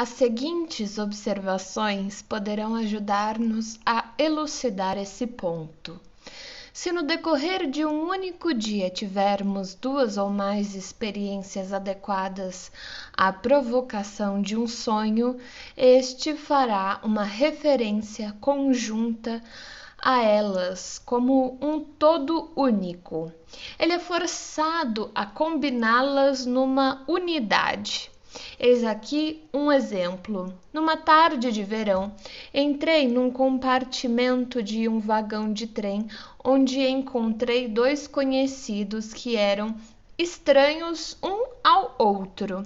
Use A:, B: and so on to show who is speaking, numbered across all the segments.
A: As seguintes observações poderão ajudar-nos a elucidar esse ponto. Se no decorrer de um único dia tivermos duas ou mais experiências adequadas à provocação de um sonho, este fará uma referência conjunta a elas como um todo único. Ele é forçado a combiná-las numa unidade. Eis aqui um exemplo. Numa tarde de verão, entrei num compartimento de um vagão de trem onde encontrei dois conhecidos que eram estranhos um ao outro.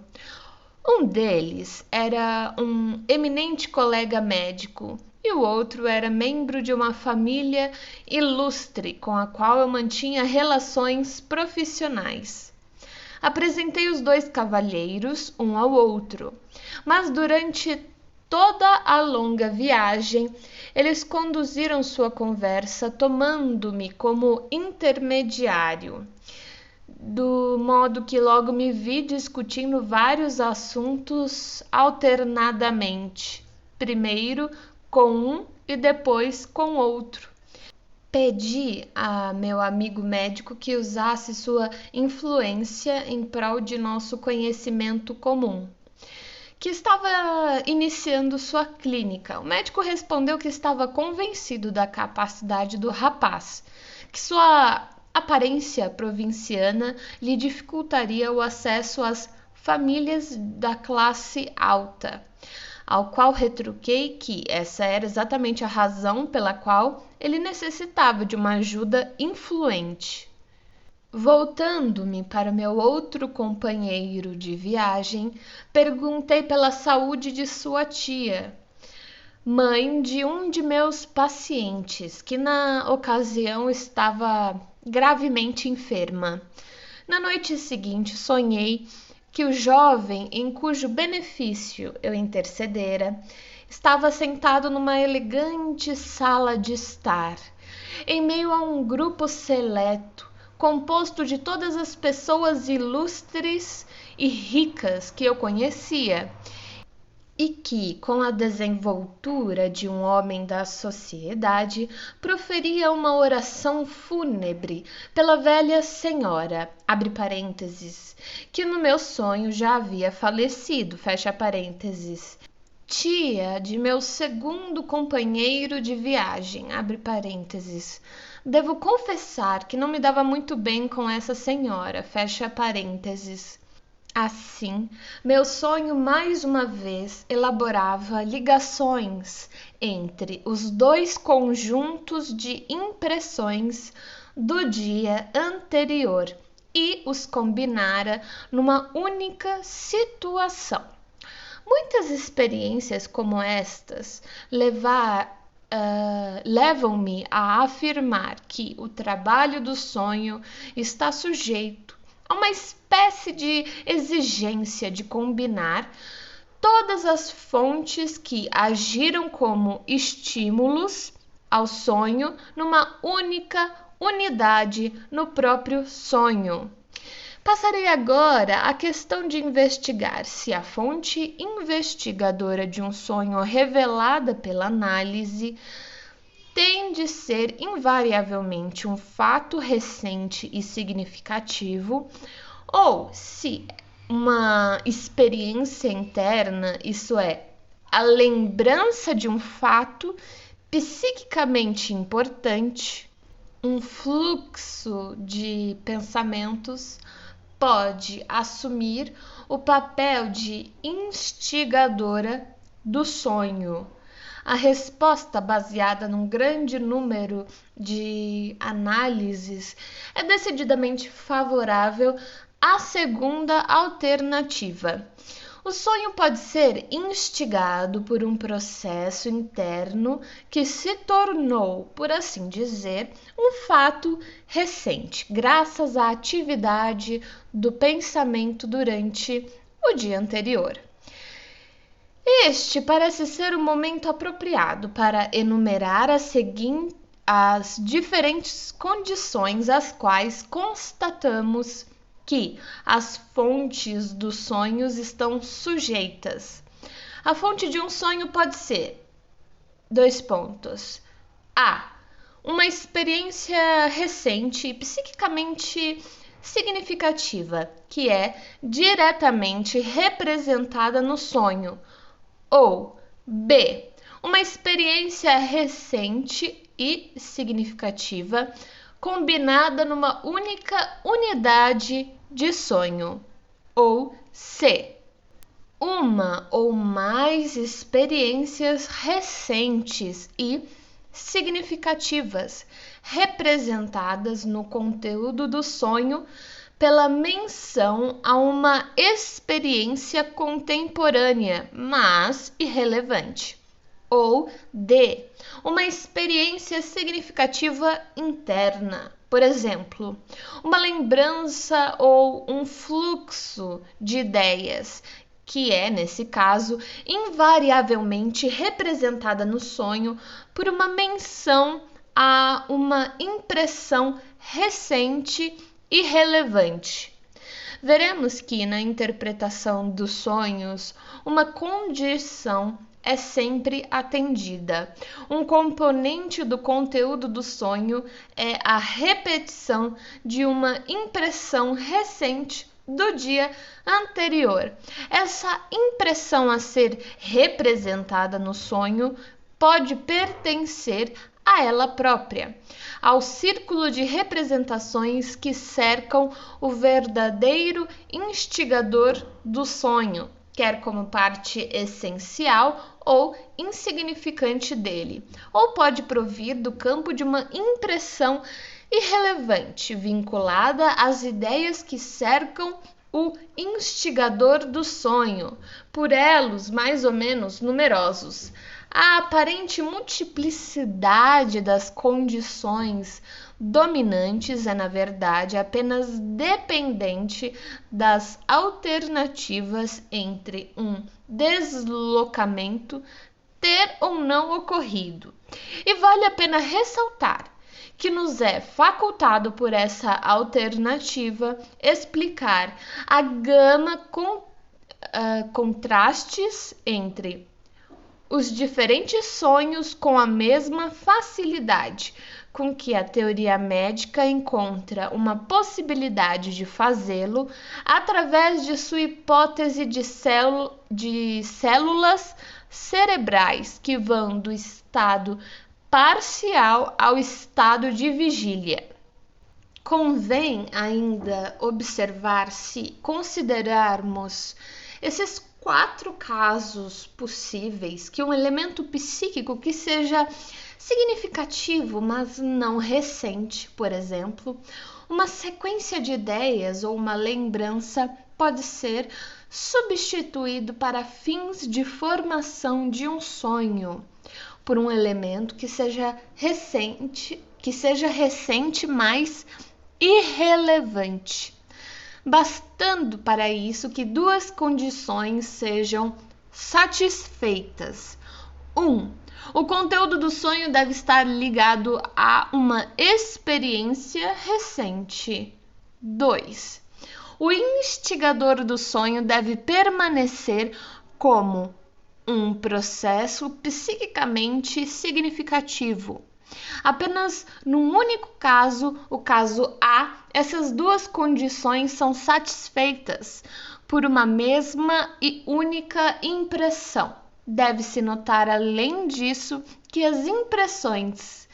A: Um deles era um eminente colega médico e o outro era membro de uma família ilustre com a qual eu mantinha relações profissionais. Apresentei os dois cavalheiros um ao outro, mas durante toda a longa viagem, eles conduziram sua conversa tomando-me como intermediário, do modo que logo me vi discutindo vários assuntos alternadamente, primeiro com um e depois com outro. Pedi a meu amigo médico que usasse sua influência em prol de nosso conhecimento comum, que estava iniciando sua clínica. O médico respondeu que estava convencido da capacidade do rapaz, que sua aparência provinciana lhe dificultaria o acesso às famílias da classe alta. Ao qual retruquei que essa era exatamente a razão pela qual ele necessitava de uma ajuda influente. Voltando-me para meu outro companheiro de viagem, perguntei pela saúde de sua tia, mãe de um de meus pacientes, que na ocasião estava gravemente enferma. Na noite seguinte, sonhei que o jovem em cujo benefício eu intercedera estava sentado numa elegante sala de estar, em meio a um grupo seleto, composto de todas as pessoas ilustres e ricas que eu conhecia, e que, com a desenvoltura de um homem da sociedade, proferia uma oração fúnebre pela velha senhora, abre parênteses, que no meu sonho já havia falecido, fecha parênteses, tia de meu segundo companheiro de viagem, abre parênteses. Devo confessar que não me dava muito bem com essa senhora, fecha parênteses. Assim, meu sonho mais uma vez elaborava ligações entre os dois conjuntos de impressões do dia anterior e os combinara numa única situação. Muitas experiências como estas levam-me a afirmar que o trabalho do sonho está sujeito a uma espécie de exigência de combinar todas as fontes que agiram como estímulos ao sonho numa única unidade no próprio sonho. Passarei agora à questão de investigar se a fonte investigadora de um sonho revelada pela análise tem de ser invariavelmente um fato recente e significativo, ou se uma experiência interna, isso é, a lembrança de um fato psiquicamente importante, um fluxo de pensamentos, pode assumir o papel de instigadora do sonho. A resposta baseada num grande número de análises é decididamente favorável à segunda alternativa. O sonho pode ser instigado por um processo interno que se tornou, por assim dizer, um fato recente, graças à atividade do pensamento durante o dia anterior. Este parece ser o momento apropriado para enumerar as diferentes condições às quais constatamos que as fontes dos sonhos estão sujeitas. A fonte de um sonho pode ser: dois pontos. A. Uma experiência recente e psiquicamente significativa, que é diretamente representada no sonho. Ou B. Uma experiência recente e significativa combinada numa única unidade de sonho. Ou C. Uma ou mais experiências recentes e significativas representadas no conteúdo do sonho pela menção a uma experiência contemporânea, mas irrelevante. Ou D. Uma experiência significativa interna. Por exemplo, uma lembrança ou um fluxo de ideias, que é, nesse caso, invariavelmente representada no sonho por uma menção a uma impressão recente e relevante. Veremos que, na interpretação dos sonhos, uma condição é sempre atendida. Um componente do conteúdo do sonho é a repetição de uma impressão recente do dia anterior. Essa impressão a ser representada no sonho pode pertencer a ela própria, ao círculo de representações que cercam o verdadeiro instigador do sonho, quer como parte essencial ou insignificante dele, ou pode provir do campo de uma impressão irrelevante, vinculada às ideias que cercam o instigador do sonho, por elos mais ou menos numerosos. A aparente multiplicidade das condições dominantes é, na verdade, apenas dependente das alternativas entre um deslocamento ter ou não ocorrido. E vale a pena ressaltar que nos é facultado por essa alternativa explicar a gama contrastes entre os diferentes sonhos com a mesma facilidade com que a teoria médica encontra uma possibilidade de fazê-lo através de sua hipótese de células cerebrais que vão do estado parcial ao estado de vigília. Convém ainda observar, se considerarmos esses 4 casos possíveis, que um elemento psíquico que seja significativo, mas não recente, por exemplo, uma sequência de ideias ou uma lembrança pode ser substituído para fins de formação de um sonho por um elemento que seja recente, mas irrelevante, bastando para isso que 2 condições sejam satisfeitas. 1. O conteúdo do sonho deve estar ligado a uma experiência recente. 2. O instigador do sonho deve permanecer como um processo psiquicamente significativo. Apenas num único caso, o caso A, essas 2 condições são satisfeitas por uma mesma e única impressão. Deve-se notar, além disso, que as impressões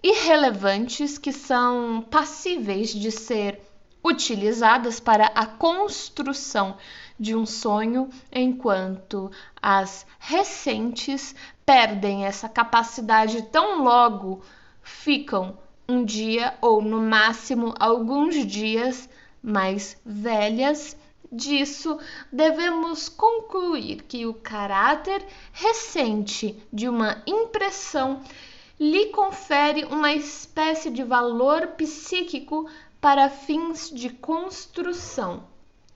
A: irrelevantes, que são passíveis de ser utilizadas para a construção de um sonho, enquanto as recentes perdem essa capacidade tão logo ficam um dia ou no máximo alguns dias mais velhas. Disso, devemos concluir que o caráter recente de uma impressão lhe confere uma espécie de valor psíquico para fins de construção,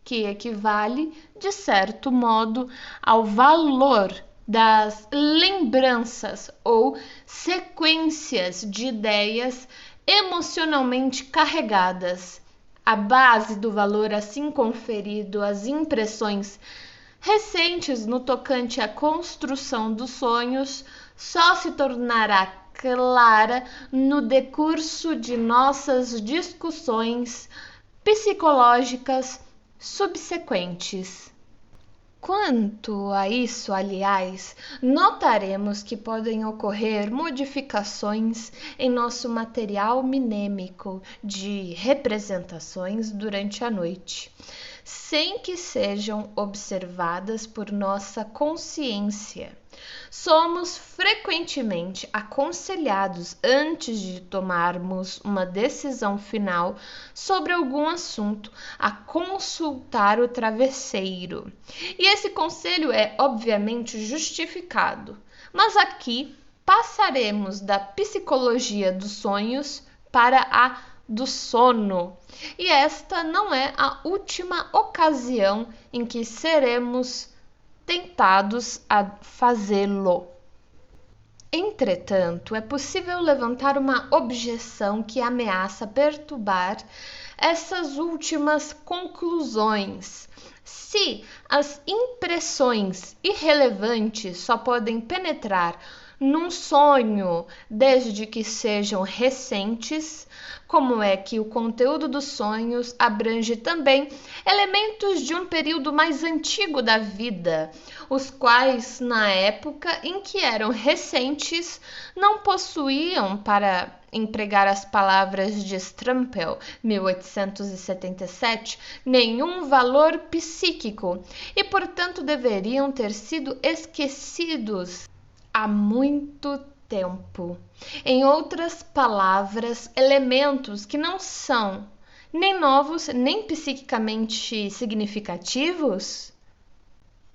A: que equivale, de certo modo, ao valor das lembranças ou sequências de ideias emocionalmente carregadas. A base do valor assim conferido às impressões recentes no tocante à construção dos sonhos, só se tornará clara no decurso de nossas discussões psicológicas subsequentes. Quanto a isso, aliás, notaremos que podem ocorrer modificações em nosso material mnêmico de representações durante a noite, sem que sejam observadas por nossa consciência. Somos frequentemente aconselhados, antes de tomarmos uma decisão final sobre algum assunto, a consultar o travesseiro. E esse conselho é, obviamente, justificado. Mas aqui passaremos da psicologia dos sonhos para a do sono. E esta não é a última ocasião em que seremos tentados a fazê-lo. Entretanto, é possível levantar uma objeção que ameaça perturbar essas últimas conclusões. Se as impressões irrelevantes só podem penetrar num sonho desde que sejam recentes, como é que o conteúdo dos sonhos abrange também elementos de um período mais antigo da vida, os quais, na época em que eram recentes, não possuíam, para empregar as palavras de Strampel, 1877, nenhum valor psíquico e, portanto, deveriam ter sido esquecidos há muito tempo. Em outras palavras, elementos que não são nem novos, nem psiquicamente significativos.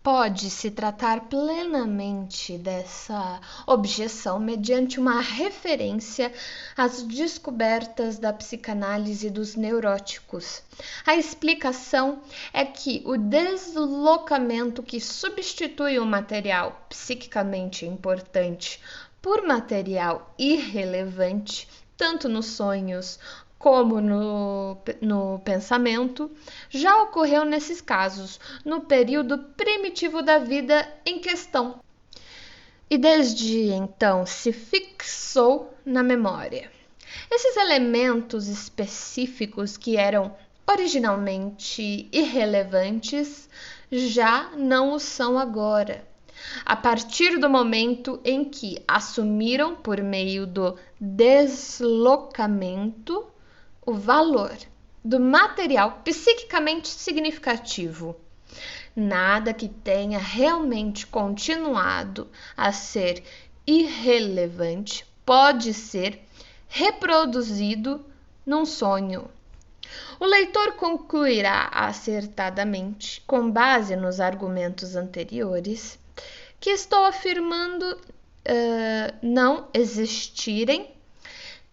A: Pode-se tratar plenamente dessa objeção mediante uma referência às descobertas da psicanálise dos neuróticos. A explicação é que o deslocamento que substitui um material psiquicamente importante por material irrelevante, tanto nos sonhos como no pensamento, já ocorreu nesses casos, no período primitivo da vida em questão, e desde então se fixou na memória. Esses elementos específicos que eram originalmente irrelevantes já não o são agora, a partir do momento em que assumiram, por meio do deslocamento, o valor do material psiquicamente significativo. Nada que tenha realmente continuado a ser irrelevante pode ser reproduzido num sonho. O leitor concluirá acertadamente, com base nos argumentos anteriores, que estou afirmando não existirem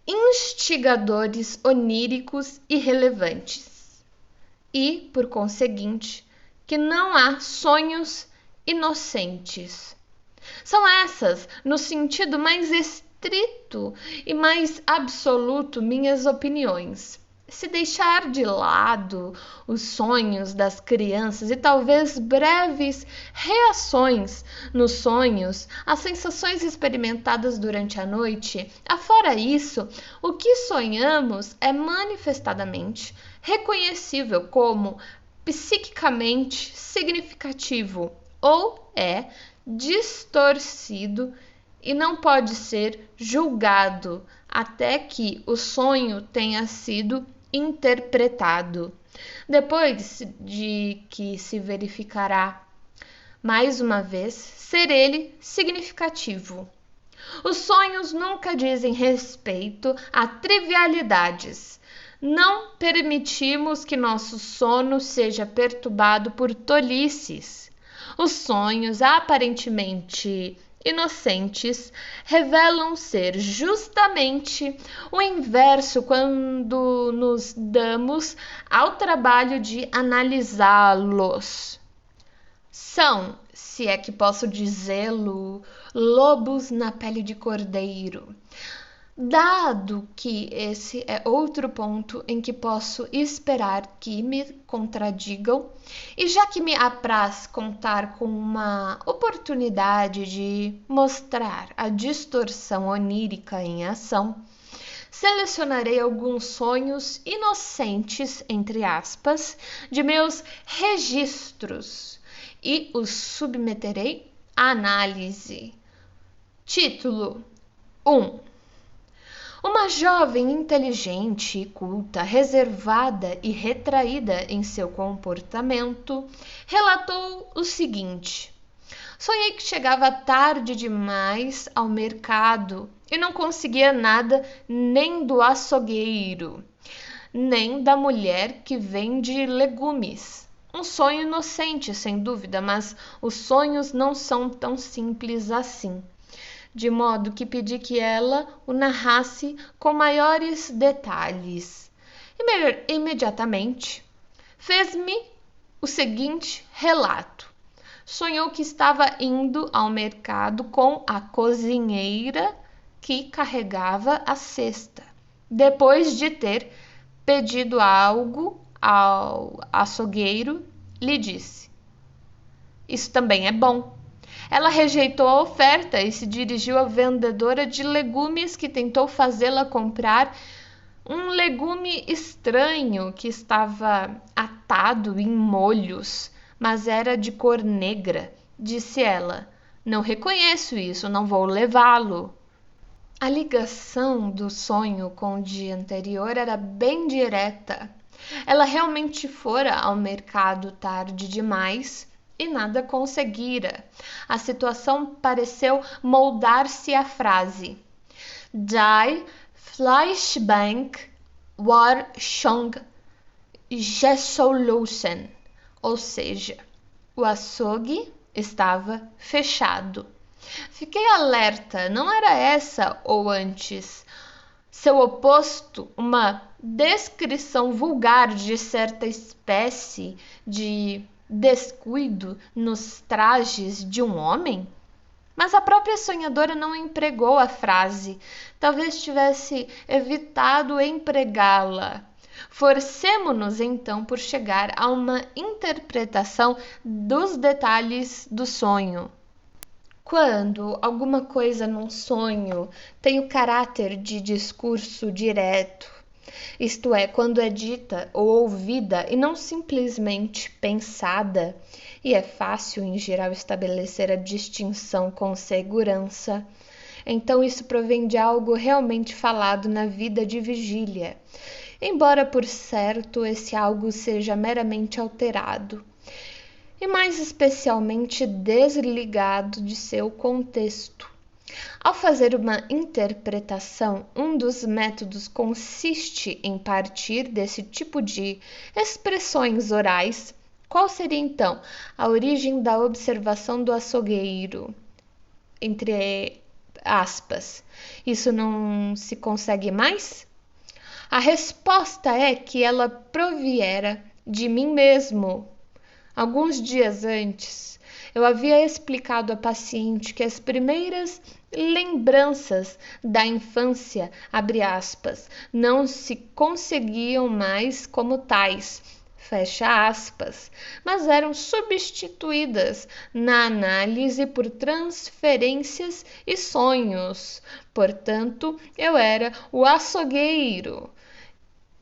A: instigadores oníricos irrelevantes e, por conseguinte, que não há sonhos inocentes. São essas, no sentido mais estrito e mais absoluto, minhas opiniões. Se deixar de lado os sonhos das crianças e talvez breves reações nos sonhos, as sensações experimentadas durante a noite, afora isso, o que sonhamos é manifestadamente reconhecível como psiquicamente significativo ou é distorcido e não pode ser julgado até que o sonho tenha sido interpretado. Depois de que se verificará mais uma vez ser ele significativo. Os sonhos nunca dizem respeito a trivialidades. Não permitimos que nosso sono seja perturbado por tolices. Os sonhos aparentemente inocentes revelam ser justamente o inverso quando nos damos ao trabalho de analisá-los. São, se é que posso dizê-lo, lobos na pele de cordeiro. Dado que esse é outro ponto em que posso esperar que me contradigam, e já que me apraz contar com uma oportunidade de mostrar a distorção onírica em ação, selecionarei alguns sonhos inocentes, entre aspas, de meus registros e os submeterei à análise. Título 1. Uma jovem inteligente e culta, reservada e retraída em seu comportamento, relatou o seguinte: sonhei que chegava tarde demais ao mercado e não conseguia nada nem do açougueiro, nem da mulher que vende legumes. Um sonho inocente, sem dúvida, mas os sonhos não são tão simples assim. De modo que pedi que ela o narrasse com maiores detalhes. Imediatamente, fez-me o seguinte relato. Sonhou que estava indo ao mercado com a cozinheira que carregava a cesta, depois de ter pedido algo ao açougueiro, lhe disse: isso também é bom. Ela rejeitou a oferta e se dirigiu à vendedora de legumes, que tentou fazê-la comprar um legume estranho que estava atado em molhos, mas era de cor negra. Disse ela: não reconheço isso, não vou levá-lo. A ligação do sonho com o dia anterior era bem direta. Ela realmente fora ao mercado tarde demais e nada conseguira. A situação pareceu moldar-se à frase: Die Fleischbank war schon geschlossen, ou seja, o açougue estava fechado. Fiquei alerta, não era essa ou antes seu oposto uma descrição vulgar de certa espécie de descuido nos trajes de um homem? Mas a própria sonhadora não empregou a frase, talvez tivesse evitado empregá-la. Forcemo-nos então por chegar a uma interpretação dos detalhes do sonho. Quando alguma coisa num sonho tem o caráter de discurso direto, isto é, quando é dita ou ouvida e não simplesmente pensada, e é fácil em geral estabelecer a distinção com segurança, então isso provém de algo realmente falado na vida de vigília, embora por certo esse algo seja meramente alterado, e mais especialmente desligado de seu contexto. Ao fazer uma interpretação, um dos métodos consiste em partir desse tipo de expressões orais. Qual seria então a origem da observação do açougueiro? Entre aspas, isso não se consegue mais? A resposta é que ela proviera de mim mesmo. Alguns dias antes, eu havia explicado à paciente que as primeiras lembranças da infância, abre aspas, não se conseguiam mais como tais, fecha aspas, mas eram substituídas na análise por transferências e sonhos. Portanto, eu era o açougueiro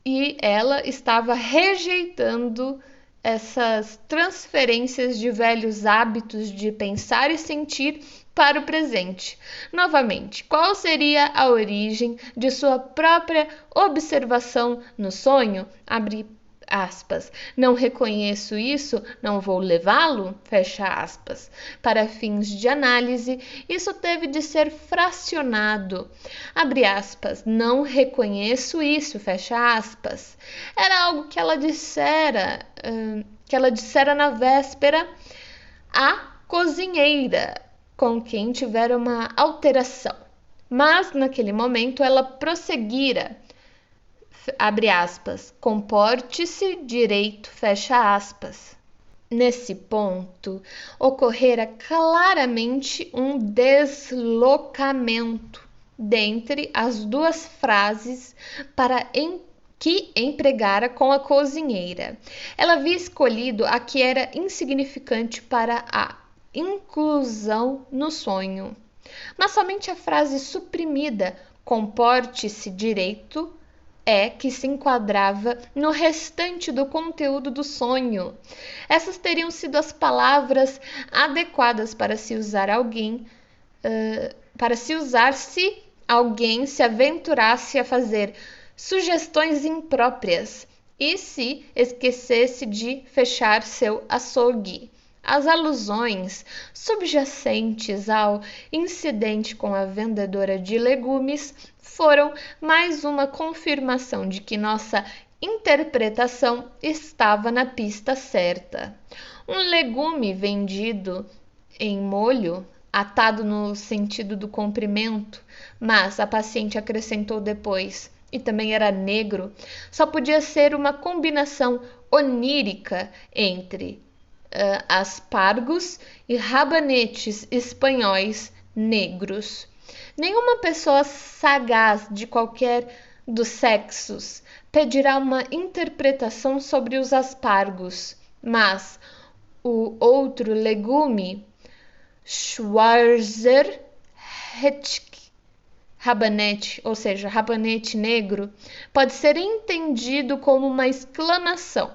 A: e ela estava rejeitando essas transferências de velhos hábitos de pensar e sentir para o presente. Novamente, qual seria a origem de sua própria observação no sonho? Abre aspas. Não reconheço isso, não vou levá-lo? Fecha aspas. Para fins de análise, isso teve de ser fracionado. Abre aspas. Não reconheço isso, fecha aspas. Era algo que ela dissera na véspera à cozinheira, com quem tivera uma alteração. Mas naquele momento ela prosseguira, abre aspas, comporte-se direito, fecha aspas. Nesse ponto, ocorrera claramente um deslocamento dentre as duas frases que empregara com a cozinheira. Ela havia escolhido a que era insignificante para a inclusão no sonho. Mas somente a frase suprimida, comporte-se direito, que se enquadrava no restante do conteúdo do sonho. Essas teriam sido as palavras adequadas para se usar se alguém se aventurasse a fazer sugestões impróprias e se esquecesse de fechar seu açougue. As alusões subjacentes ao incidente com a vendedora de legumes foram mais uma confirmação de que nossa interpretação estava na pista certa. Um legume vendido em molho, atado no sentido do comprimento, mas a paciente acrescentou depois, e também era negro, só podia ser uma combinação onírica entre aspargos e rabanetes espanhóis negros. Nenhuma pessoa sagaz de qualquer dos sexos pedirá uma interpretação sobre os aspargos, mas o outro legume, Schwarzer rabanete, ou seja, rabanete negro, pode ser entendido como uma exclamação.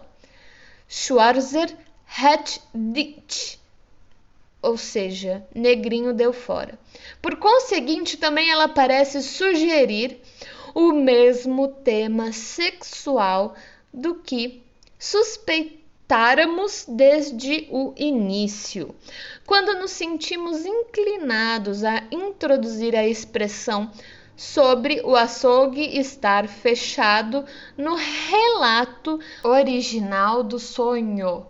A: Schwarzer hat dit, ou seja, negrinho deu fora. Por conseguinte, também ela parece sugerir o mesmo tema sexual do que suspeitáramos desde o início, quando nos sentimos inclinados a introduzir a expressão sobre o açougue estar fechado no relato original do sonho.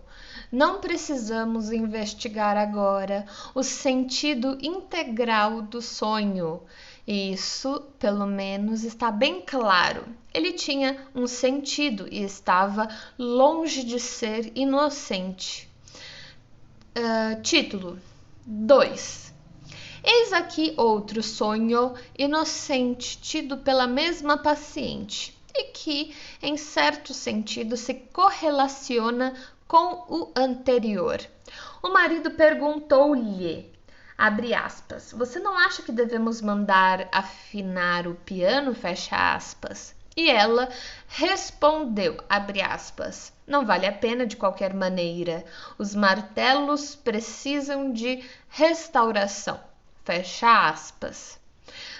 A: Não precisamos investigar agora o sentido integral do sonho. Isso, pelo menos, está bem claro. Ele tinha um sentido e estava longe de ser inocente. Título 2. Eis aqui outro sonho inocente tido pela mesma paciente e que, em certo sentido, se correlaciona com o anterior. O marido perguntou-lhe, abre aspas, você não acha que devemos mandar afinar o piano, fecha aspas? E ela respondeu, abre aspas, não vale a pena de qualquer maneira, os martelos precisam de restauração, fecha aspas.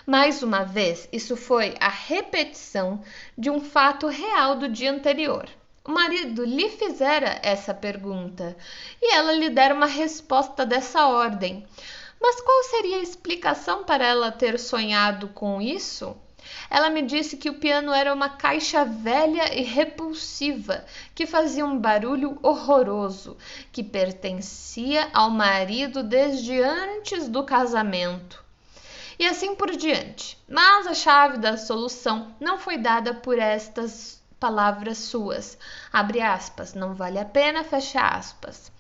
A: Mais uma vez, isso foi a repetição de um fato real do dia anterior. O marido lhe fizera essa pergunta e ela lhe dera uma resposta dessa ordem. Mas qual seria a explicação para ela ter sonhado com isso? Ela me disse que o piano era uma caixa velha e repulsiva, que fazia um barulho horroroso, que pertencia ao marido desde antes do casamento. E assim por diante. Mas a chave da solução não foi dada por estas palavras suas, abre aspas, não vale a pena, fecha aspas.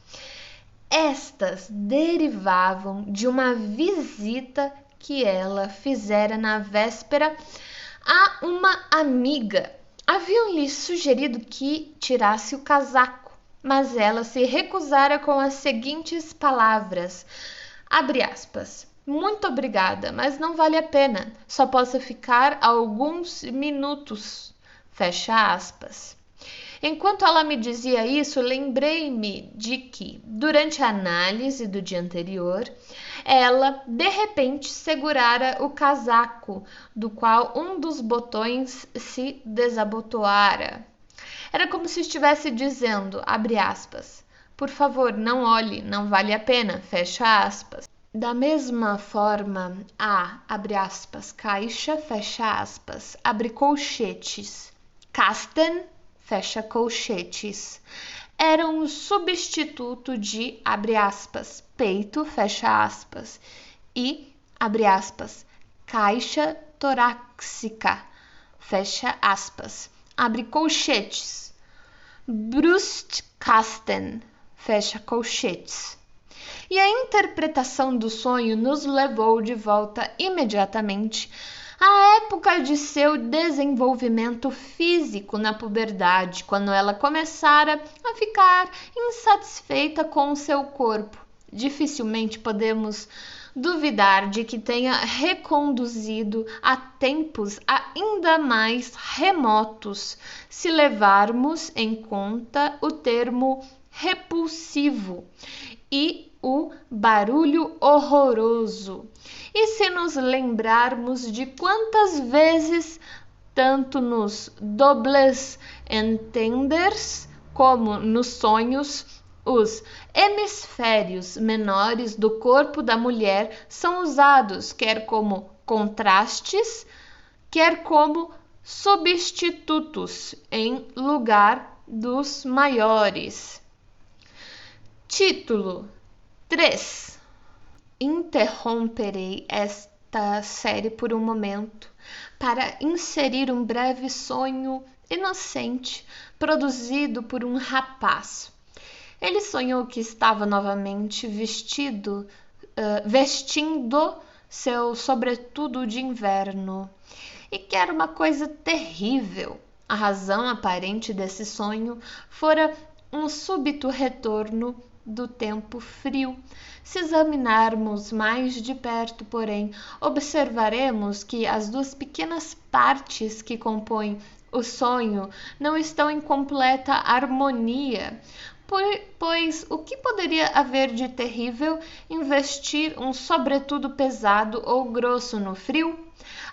A: Estas derivavam de uma visita que ela fizera na véspera a uma amiga. Haviam-lhe sugerido que tirasse o casaco, mas ela se recusara com as seguintes palavras, abre aspas, muito obrigada, mas não vale a pena, só posso ficar alguns minutos, fecha aspas. Enquanto ela me dizia isso, lembrei-me de que, durante a análise do dia anterior, ela, de repente, segurara o casaco, do qual um dos botões se desabotoara. Era como se estivesse dizendo, abre aspas, por favor, não olhe, não vale a pena, fecha aspas. Da mesma forma, abre aspas, caixa, fecha aspas, abre colchetes, Kasten, fecha colchetes, era um substituto de, abre aspas, peito, fecha aspas, e, abre aspas, caixa torácica, fecha aspas, abre colchetes, Brustkasten, fecha colchetes. E a interpretação do sonho nos levou de volta imediatamente à época de seu desenvolvimento físico na puberdade, quando ela começara a ficar insatisfeita com o seu corpo. Dificilmente podemos duvidar de que tenha reconduzido a tempos ainda mais remotos, se levarmos em conta o termo repulsivo e o barulho horroroso. E se nos lembrarmos de quantas vezes, tanto nos dobles entenders como nos sonhos, os hemisférios menores do corpo da mulher são usados quer como contrastes, quer como substitutos em lugar dos maiores. Título 3. Interromperei esta série por um momento para inserir um breve sonho inocente produzido por um rapaz. Ele sonhou que estava novamente vestindo seu sobretudo de inverno e que era uma coisa terrível. A razão aparente desse sonho fora um súbito retorno do tempo frio. Se examinarmos mais de perto, porém, observaremos que as duas pequenas partes que compõem o sonho não estão em completa harmonia. Pois o que poderia haver de terrível em vestir um sobretudo pesado ou grosso no frio?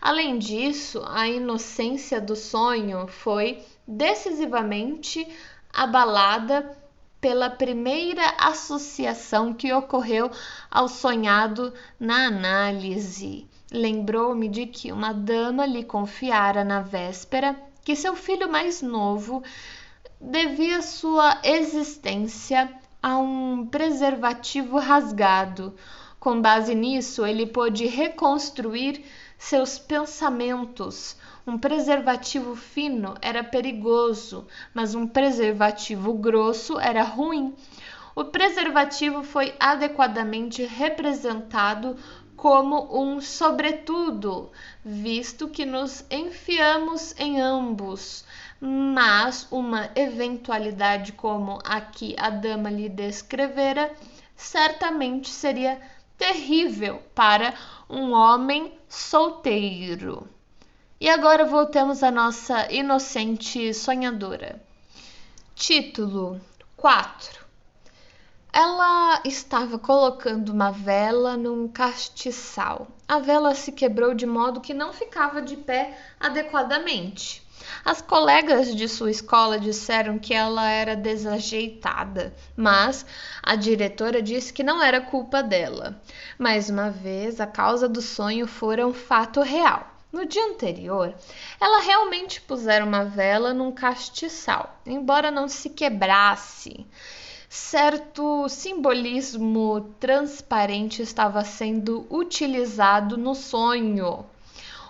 A: Além disso, a inocência do sonho foi decisivamente abalada pela primeira associação que ocorreu ao sonhado na análise. Lembrou-me de que uma dama lhe confiara na véspera que seu filho mais novo devia sua existência a um preservativo rasgado. Com base nisso, ele pôde reconstruir seus pensamentos. Um preservativo fino era perigoso, mas um preservativo grosso era ruim. O preservativo foi adequadamente representado como um sobretudo, visto que nos enfiamos em ambos. Mas uma eventualidade como a que a dama lhe descrevera certamente seria terrível para um homem solteiro. E agora voltemos à nossa inocente sonhadora. Título 4. Ela estava colocando uma vela num castiçal. A vela se quebrou de modo que não ficava de pé adequadamente. As colegas de sua escola disseram que ela era desajeitada, mas a diretora disse que não era culpa dela. Mais uma vez, a causa do sonho fora um fato real. No dia anterior, ela realmente pusera uma vela num castiçal, embora não se quebrasse. Certo simbolismo transparente estava sendo utilizado no sonho.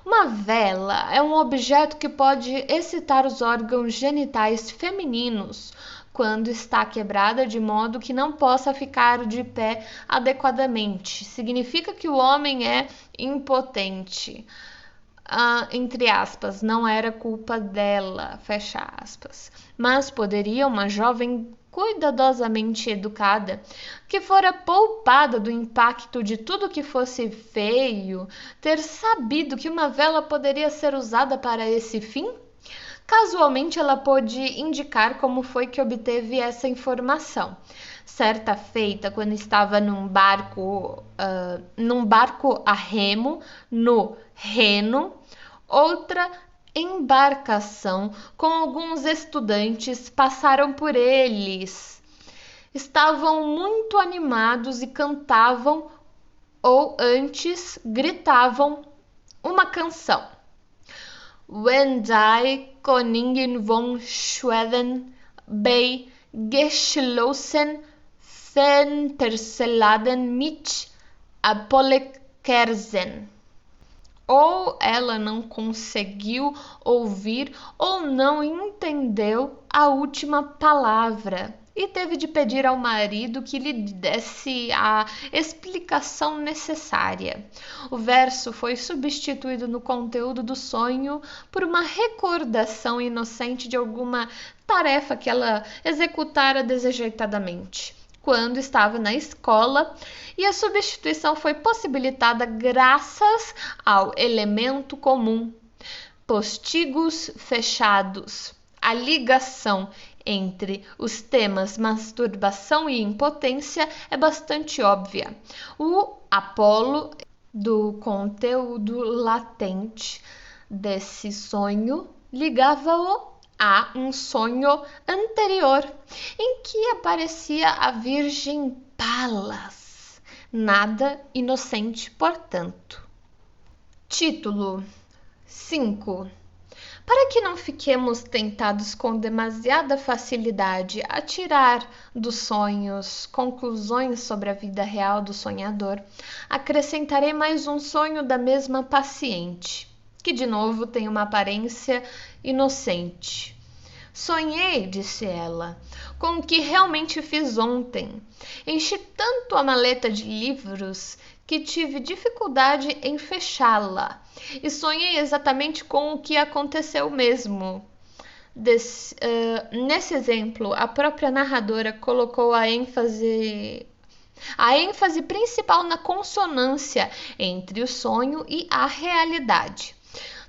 A: Uma vela é um objeto que pode excitar os órgãos genitais femininos quando está quebrada de modo que não possa ficar de pé adequadamente. Significa que o homem é impotente. Entre aspas, não era culpa dela, fecha aspas. Mas poderia uma jovem cuidadosamente educada, que fora poupada do impacto de tudo que fosse feio, ter sabido que uma vela poderia ser usada para esse fim? Casualmente, ela pôde indicar como foi que obteve essa informação. Certa feita, quando estava num barco a remo, no Reno, outra embarcação com alguns estudantes passaram por eles. Estavam muito animados e cantavam, ou antes gritavam, uma canção. Wenn die Königin von Schweden bei geschlossen Fensterladen mit Apollekerzen. Ou ela não conseguiu ouvir ou não entendeu a última palavra. e teve de pedir ao marido que lhe desse a explicação necessária. O verso foi substituído no conteúdo do sonho por uma recordação inocente de alguma tarefa que ela executara desajeitadamente quando estava na escola, e a substituição foi possibilitada graças ao elemento comum: postigos fechados. A ligação entre os temas masturbação e impotência é bastante óbvia. O Apolo do conteúdo latente desse sonho ligava-o a um sonho anterior, em que aparecia a Virgem Palas, nada inocente, portanto. Título 5. Para que não fiquemos tentados com demasiada facilidade a tirar dos sonhos conclusões sobre a vida real do sonhador, acrescentarei mais um sonho da mesma paciente, que de novo tem uma aparência inocente. Sonhei, disse ela, com o que realmente fiz ontem. Enchi tanto a maleta de livros que tive dificuldade em fechá-la, e sonhei exatamente com o que aconteceu mesmo. Nesse exemplo, a própria narradora colocou a ênfase principal na consonância entre o sonho e a realidade.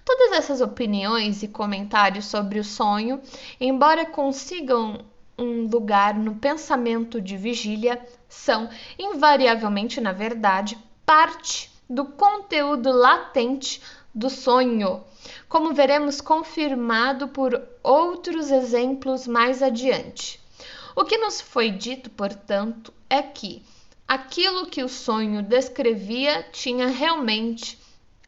A: Todas essas opiniões e comentários sobre o sonho, embora consigam um lugar no pensamento de vigília, são invariavelmente, na verdade, parte do conteúdo latente do sonho, como veremos confirmado por outros exemplos mais adiante. O que nos foi dito, portanto, é que aquilo que o sonho descrevia tinha realmente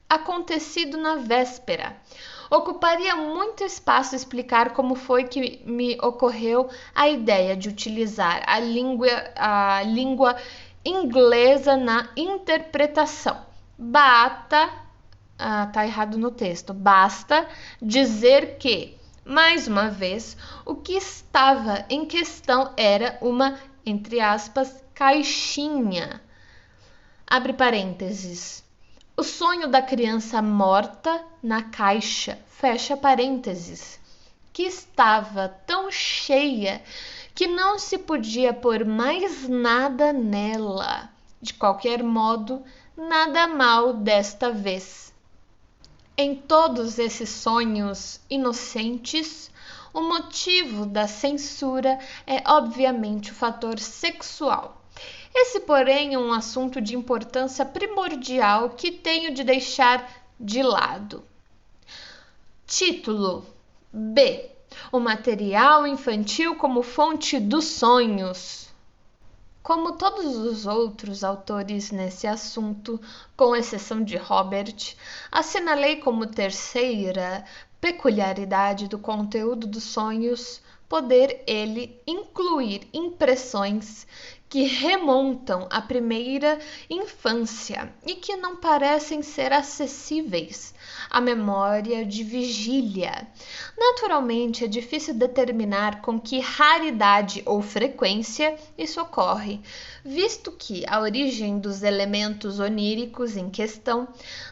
A: acontecido na véspera. Ocuparia muito espaço explicar como foi que me ocorreu a ideia de utilizar a língua inglesa na interpretação. Tá errado no texto. Basta dizer que, mais uma vez, o que estava em questão era uma, entre aspas, caixinha. Abre parênteses. O sonho da criança morta na caixa, fecha parênteses, que estava tão cheia que não se podia pôr mais nada nela. De qualquer modo, nada mal desta vez. Em todos esses sonhos inocentes, o motivo da censura é obviamente o fator sexual. Esse, porém, é um assunto de importância primordial que tenho de deixar de lado. Título B. O material infantil como fonte dos sonhos. Como todos os outros autores nesse assunto, com exceção de Robert, assinalei como terceira peculiaridade do conteúdo dos sonhos poder ele incluir impressões que remontam à primeira infância e que não parecem ser acessíveis à memória de vigília. Naturalmente, é difícil determinar com que raridade ou frequência isso ocorre, visto que a origem dos elementos oníricos em questão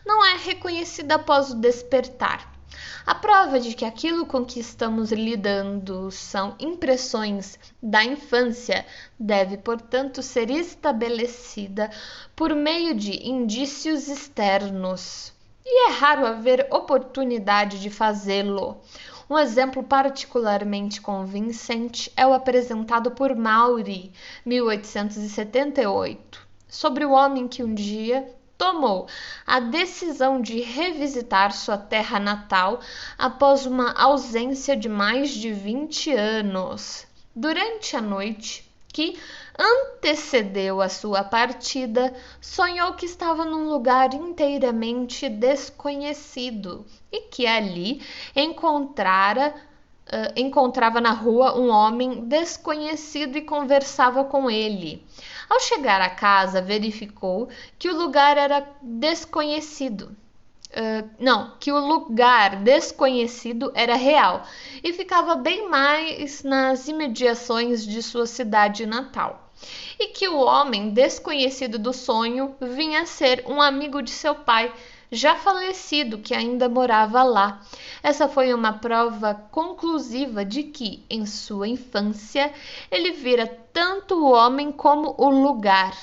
A: não é reconhecida após o despertar. A prova de que aquilo com que estamos lidando são impressões da infância deve, portanto, ser estabelecida por meio de indícios externos. E é raro haver oportunidade de fazê-lo. Um exemplo particularmente convincente é o apresentado por Maury, 1878, sobre o homem que um dia tomou a decisão de revisitar sua terra natal após uma ausência de mais de 20 anos. Durante a noite que antecedeu a sua partida, sonhou que estava num lugar inteiramente desconhecido e que ali encontrava na rua um homem desconhecido e conversava com ele. Ao chegar à casa, verificou que o lugar era desconhecido, que o lugar desconhecido era real e ficava bem mais nas imediações de sua cidade natal, e que o homem desconhecido do sonho vinha a ser um amigo de seu pai, já falecido, que ainda morava lá. Essa foi uma prova conclusiva de que, em sua infância, ele vira tanto o homem como o lugar.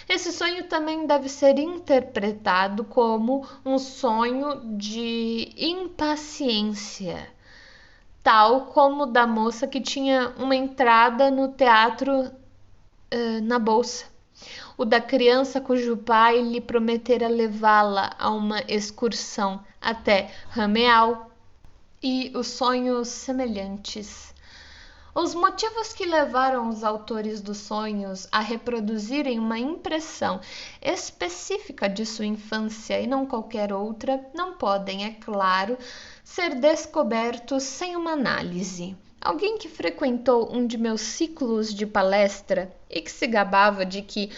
A: Esse sonho também deve ser interpretado como um sonho de impaciência, tal como o da moça que tinha uma entrada no teatro na bolsa, o da criança cujo pai lhe prometera levá-la a uma excursão até Rameal, e os sonhos semelhantes. Os motivos que levaram os autores dos sonhos a reproduzirem uma impressão específica de sua infância e não qualquer outra não podem, é claro, ser descobertos sem uma análise. Alguém que frequentou um de meus ciclos de palestra e que se gabava de que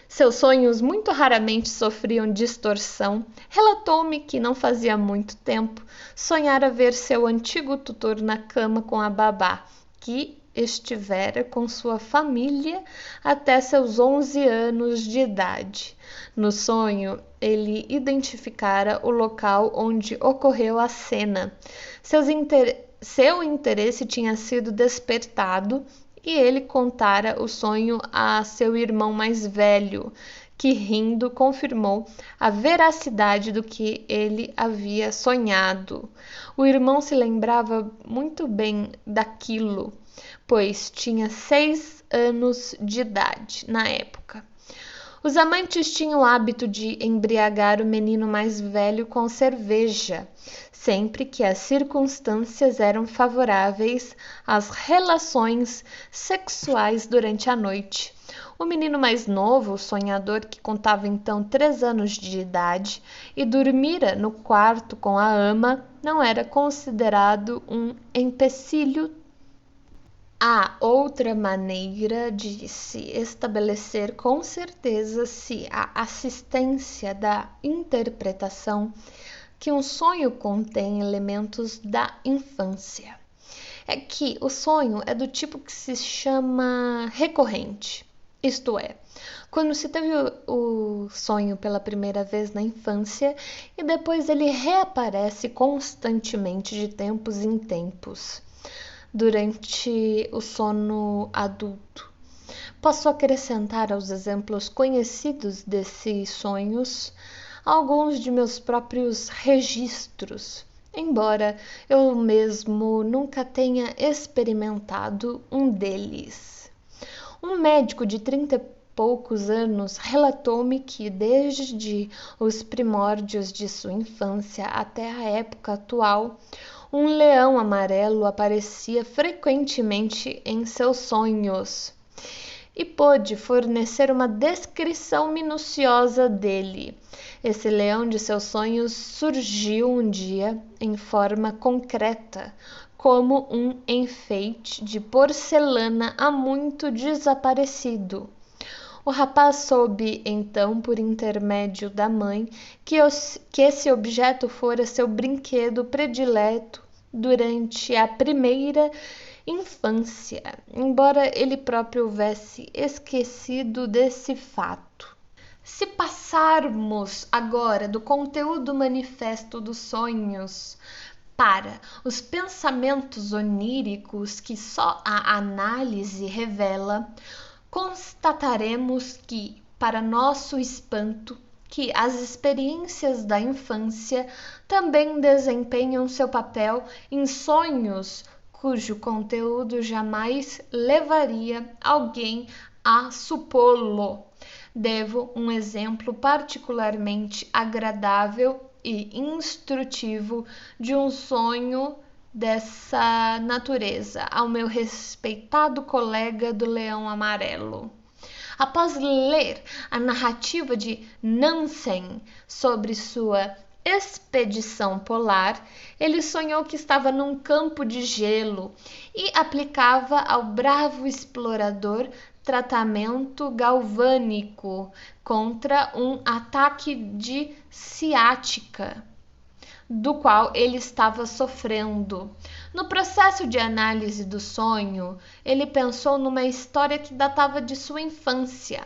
A: seus sonhos muito raramente sofriam distorção, relatou-me que não fazia muito tempo sonhara ver seu antigo tutor na cama com a babá, que estivera com sua família até seus 11 anos de idade. No sonho, ele identificara o local onde ocorreu a cena. Seu interesse tinha sido despertado e ele contara o sonho a seu irmão mais velho, que rindo confirmou a veracidade do que ele havia sonhado. O irmão se lembrava muito bem daquilo, pois tinha 6 anos de idade na época. Os amantes tinham o hábito de embriagar o menino mais velho com cerveja, sempre que as circunstâncias eram favoráveis às relações sexuais durante a noite. O menino mais novo, o sonhador, que contava então 3 anos de idade e dormira no quarto com a ama, não era considerado um empecilho. Há outra maneira de se estabelecer com certeza se a assistência da interpretação que um sonho contém elementos da infância. É que o sonho é do tipo que se chama recorrente, isto é, quando se teve o sonho pela primeira vez na infância e depois ele reaparece constantemente de tempos em tempos durante o sono adulto. Posso acrescentar aos exemplos conhecidos desses sonhos alguns de meus próprios registros, embora eu mesmo nunca tenha experimentado um deles. Um médico de 30 e poucos anos relatou-me que desde os primórdios de sua infância até a época atual, um leão amarelo aparecia frequentemente em seus sonhos e pôde fornecer uma descrição minuciosa dele. Esse leão de seus sonhos surgiu um dia em forma concreta, como um enfeite de porcelana há muito desaparecido. O rapaz soube então, por intermédio da mãe, que esse objeto fora seu brinquedo predileto durante a primeira infância, embora ele próprio houvesse esquecido desse fato. Se passarmos agora do conteúdo manifesto dos sonhos para os pensamentos oníricos que só a análise revela, constataremos que, para nosso espanto, que as experiências da infância também desempenham seu papel em sonhos cujo conteúdo jamais levaria alguém a supô-lo. Devo um exemplo particularmente agradável e instrutivo de um sonho dessa natureza ao meu respeitado colega do Leão Amarelo. Após ler a narrativa de Nansen sobre sua expedição polar, ele sonhou que estava num campo de gelo e aplicava ao bravo explorador tratamento galvânico contra um ataque de ciática. do qual ele estava sofrendo. No processo de análise do sonho, ele pensou numa história que datava de sua infância,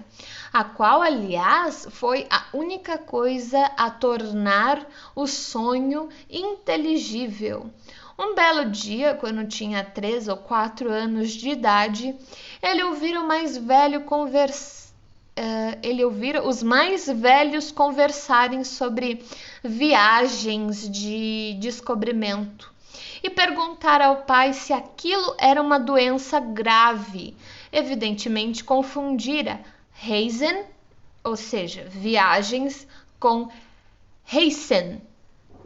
A: a qual, aliás, foi a única coisa a tornar o sonho inteligível. Um belo dia, quando tinha 3 ou 4 anos de idade, ele ouvira os mais velhos conversarem sobre viagens de descobrimento e perguntar ao pai se aquilo era uma doença grave. Evidentemente confundira Reisen, ou seja, viagens, com Reisen,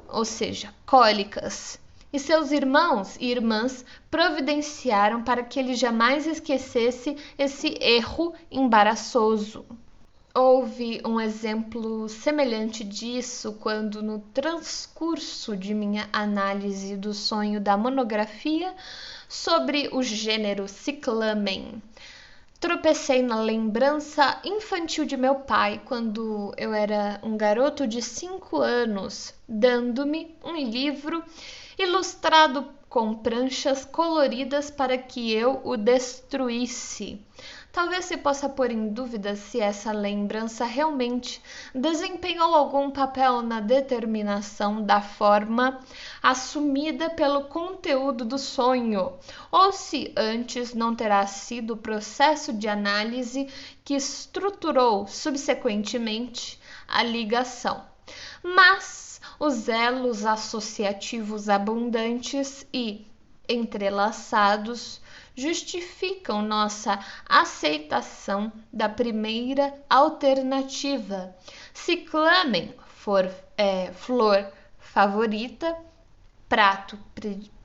A: ou seja, cólicas. E seus irmãos e irmãs providenciaram para que ele jamais esquecesse esse erro embaraçoso. Houve um exemplo semelhante disso quando, no transcurso de minha análise do sonho da monografia sobre o gênero Cyclamen, tropecei na lembrança infantil de meu pai quando eu era um garoto de 5 anos, dando-me um livro ilustrado com pranchas coloridas para que eu o destruísse. Talvez se possa pôr em dúvida se essa lembrança realmente desempenhou algum papel na determinação da forma assumida pelo conteúdo do sonho, ou se antes não terá sido o processo de análise que estruturou subsequentemente a ligação. Mas os elos associativos abundantes e entrelaçados justificam nossa aceitação da primeira alternativa. Cyclamen, flor favorita, prato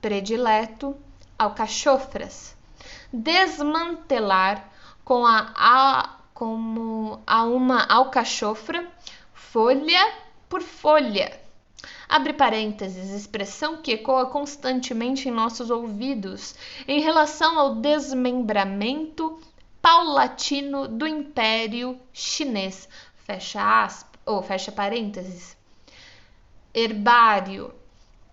A: predileto, alcachofras. Desmantelar como uma alcachofra, folha por folha. Abre parênteses, expressão que ecoa constantemente em nossos ouvidos em relação ao desmembramento paulatino do Império Chinês. Fecha parênteses. Herbário,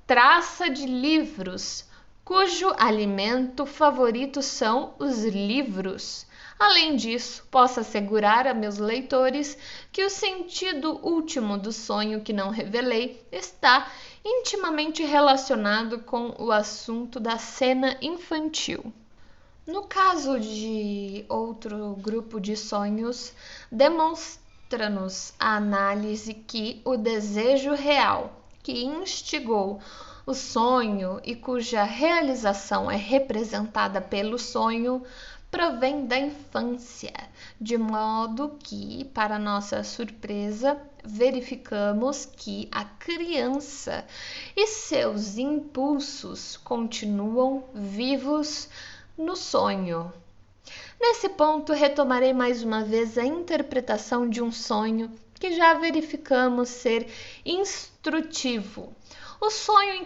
A: traça de livros, cujo alimento favorito são os livros. Além disso, posso assegurar a meus leitores que o sentido último do sonho que não revelei está intimamente relacionado com o assunto da cena infantil. No caso de outro grupo de sonhos, demonstra-nos a análise que o desejo real que instigou o sonho e cuja realização é representada pelo sonho provém da infância, de modo que, para nossa surpresa, verificamos que a criança e seus impulsos continuam vivos no sonho. Nesse ponto, retomarei mais uma vez a interpretação de um sonho que já verificamos ser instrutivo. O sonho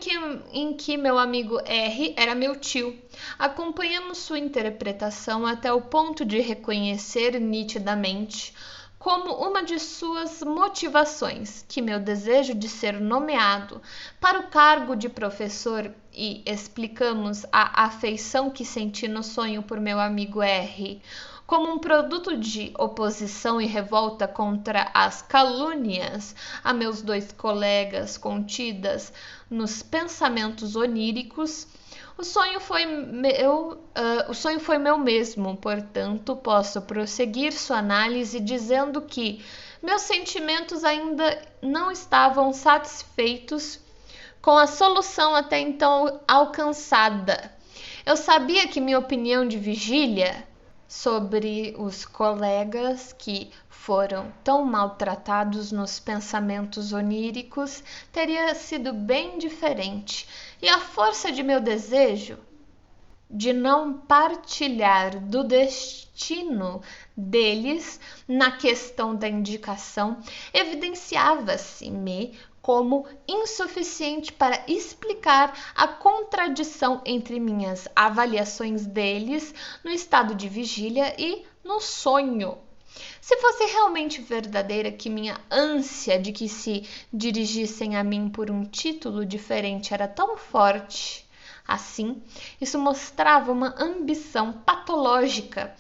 A: em que meu amigo R era meu tio. Acompanhamos sua interpretação até o ponto de reconhecer nitidamente como uma de suas motivações que meu desejo de ser nomeado para o cargo de professor, e explicamos a afeição que senti no sonho por meu amigo R como um produto de oposição e revolta contra as calúnias a meus 2 colegas contidas nos pensamentos oníricos. O sonho foi meu mesmo, portanto, posso prosseguir sua análise dizendo que meus sentimentos ainda não estavam satisfeitos com a solução até então alcançada. Eu sabia que minha opinião de vigília sobre os colegas que foram tão maltratados nos pensamentos oníricos teria sido bem diferente, e a força de meu desejo de não partilhar do destino deles na questão da indicação evidenciava-se-me como insuficiente para explicar a contradição entre minhas avaliações deles no estado de vigília e no sonho. Se fosse realmente verdadeira que minha ânsia de que se dirigissem a mim por um título diferente era tão forte assim, isso mostrava uma ambição patológica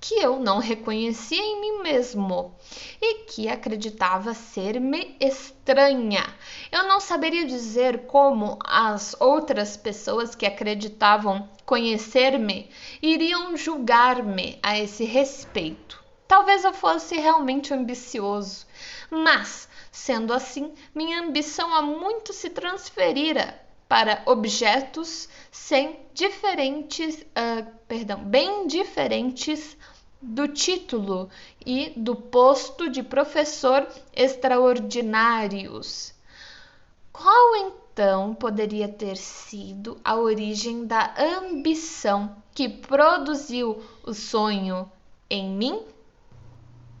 A: que eu não reconhecia em mim mesmo e que acreditava ser-me estranha. Eu não saberia dizer como as outras pessoas que acreditavam conhecer-me iriam julgar-me a esse respeito. Talvez eu fosse realmente ambicioso, mas, sendo assim, minha ambição há muito se transferira para objetos bem diferentes do título e do posto de professor extraordinários. Qual então poderia ter sido a origem da ambição que produziu o sonho em mim?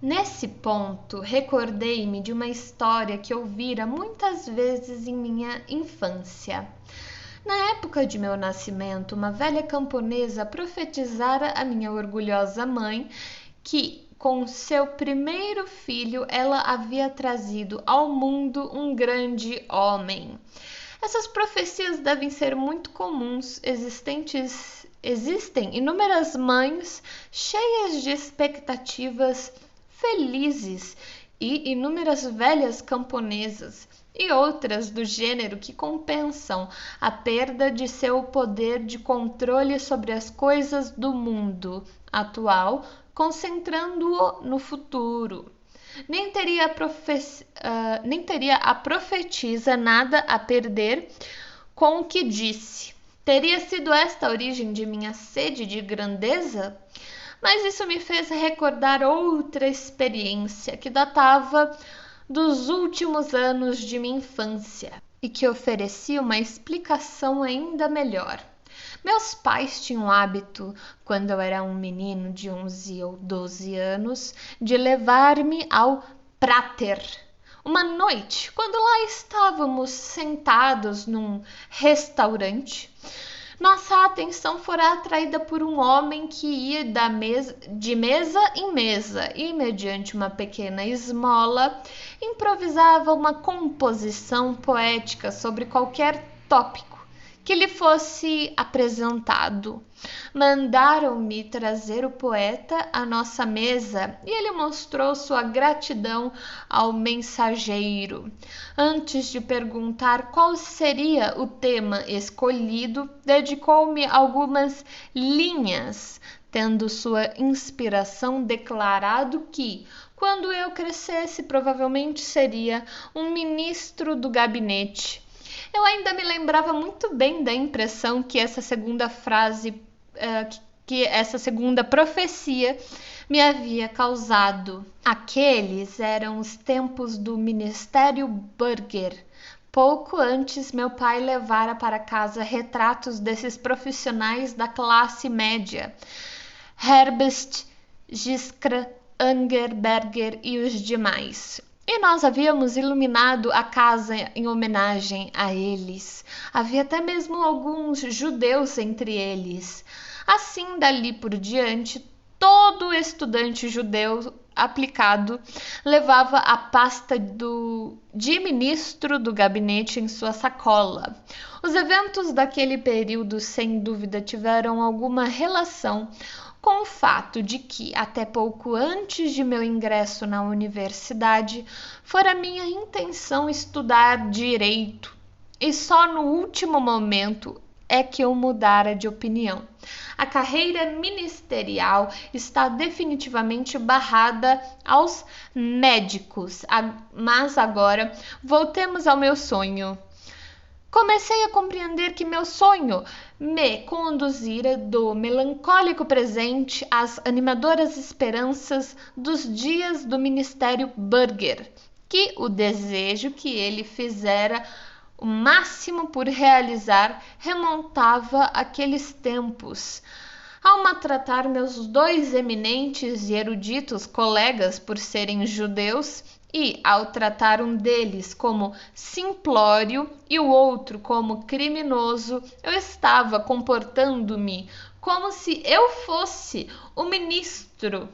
A: Nesse ponto, recordei-me de uma história que ouvira muitas vezes em minha infância. Na época de meu nascimento, uma velha camponesa profetizara a minha orgulhosa mãe que, com seu primeiro filho, ela havia trazido ao mundo um grande homem. Essas profecias devem ser muito comuns. Existem inúmeras mães cheias de expectativas felizes e inúmeras velhas camponesas e outras do gênero que compensam a perda de seu poder de controle sobre as coisas do mundo atual, concentrando-o no futuro. Nem teria a profetisa nada a perder com o que disse. Teria sido esta a origem de minha sede de grandeza? Mas isso me fez recordar outra experiência que datava dos últimos anos de minha infância e que oferecia uma explicação ainda melhor. Meus pais tinham o hábito, quando eu era um menino de 11 ou 12 anos, de levar-me ao Prater. Uma noite, quando lá estávamos sentados num restaurante, nossa atenção fora atraída por um homem que ia de mesa em mesa e, mediante uma pequena esmola, improvisava uma composição poética sobre qualquer tópico que lhe fosse apresentado. Mandaram-me trazer o poeta à nossa mesa e ele mostrou sua gratidão ao mensageiro. Antes de perguntar qual seria o tema escolhido, dedicou-me algumas linhas, tendo sua inspiração declarado que, quando eu crescesse, provavelmente seria um ministro do gabinete. Eu ainda me lembrava muito bem da impressão que essa segunda profecia me havia causado. Aqueles eram os tempos do Ministério Burger. Pouco antes, meu pai levara para casa retratos desses profissionais da classe média. Herbst, Jiskra, Anger, Berger e os demais. E nós havíamos iluminado a casa em homenagem a eles. Havia até mesmo alguns judeus entre eles. Assim, dali por diante, todo estudante judeu aplicado levava a pasta de ministro do gabinete em sua sacola. Os eventos daquele período, sem dúvida, tiveram alguma relação com o fato de que, até pouco antes de meu ingresso na universidade, fora minha intenção estudar direito, e só no último momento é que eu mudara de opinião. A carreira ministerial está definitivamente barrada aos médicos, mas agora voltemos ao meu sonho. Comecei a compreender que meu sonho me conduzira do melancólico presente às animadoras esperanças dos dias do Ministério Burger, que o desejo que ele fizera o máximo por realizar remontava àqueles tempos. Ao maltratar meus dois eminentes e eruditos colegas por serem judeus, e ao tratar um deles como simplório e o outro como criminoso, eu estava comportando-me como se eu fosse o ministro.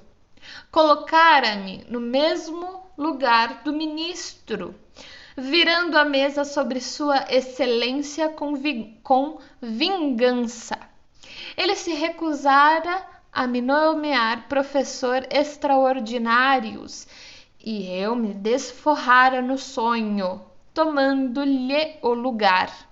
A: Colocara-me no mesmo lugar do ministro, virando a mesa sobre sua excelência com vingança. Ele se recusara a me nomear professor extraordinários e eu me desforrara no sonho, tomando-lhe o lugar.